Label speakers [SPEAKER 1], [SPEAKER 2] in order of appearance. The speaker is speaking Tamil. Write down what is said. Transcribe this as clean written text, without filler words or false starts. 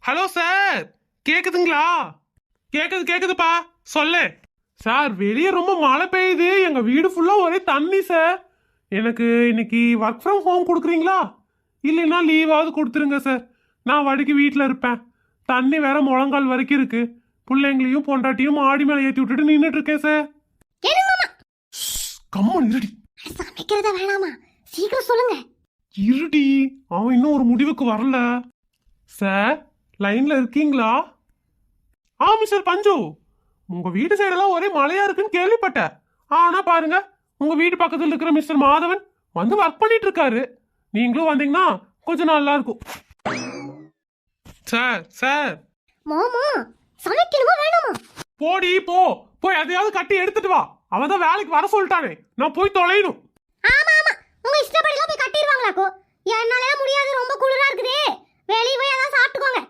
[SPEAKER 1] ஹலோ சார், கேக்குதுங்களா? கேக்குதுப்பா, சொல்லு. சார், வெளியே ரொம்ப மழை பெய்யுது. எங்க வீடு ஃபுல்லா ஒரே தண்ணி சார். எனக்கு இன்னைக்கு ஒர்க் ஃப்ரம் ஹோம் கொடுக்குறீங்களா? இல்லைன்னா லீவாவது கொடுத்துருங்க சார். நான் வடிக்கு வீட்டில் இருப்பேன். தண்ணி வேற முழங்கால் வரைக்கும் இருக்கு. பிள்ளைங்களையும் பொண்டாட்டியும் மாடி மேலே ஏற்றி விட்டுட்டு நின்றுட்டு இருக்கேன் சார். கம்மன் இருடி.
[SPEAKER 2] சமைக்கிறத வேணாமா, சீக்கிரம் சொல்லுங்க.
[SPEAKER 1] இருடி, அவன் இன்னும் ஒரு முடிவுக்கு வரல. சார், லைன்ல இருக்கீங்களா? மிஸ்டர் பஞ்சு, உங்க வீட்டு சைடெல்லாம் ஒரே மழையா இருக்குன்னு கேள்விப்பட்டேன். ஆனா பாருங்க, உங்க வீட்டு பக்கத்துல இருக்கிற மிஸ்டர் மாதவன் வந்து ஒர்க் பண்ணிட்டு இருக்காரு. நீங்களும் வந்தீங்கன்னா கொஞ்சம் நல்லா இருக்கும். Sir sir.
[SPEAKER 2] மாமா, சமைக்கணுமா வேணாமா?
[SPEAKER 1] போடி போ, போய் எதையாவது கட்டி எடுத்துட்டு வா. அவன் தான் வேலைக்கு வர சொல்லிட்டானே, நான் போய் தொலையணும்.
[SPEAKER 2] ஆமா ஆமா, உங்க இஷ்டப்படிலாம் போய் கட்டிடுவாங்களாக்கோ? என்னால முடியாது, ரொம்ப குளிரா இருக்குதே. வெளியே போய் ஏதாவது சாப்பிட்டுக்கோங்க.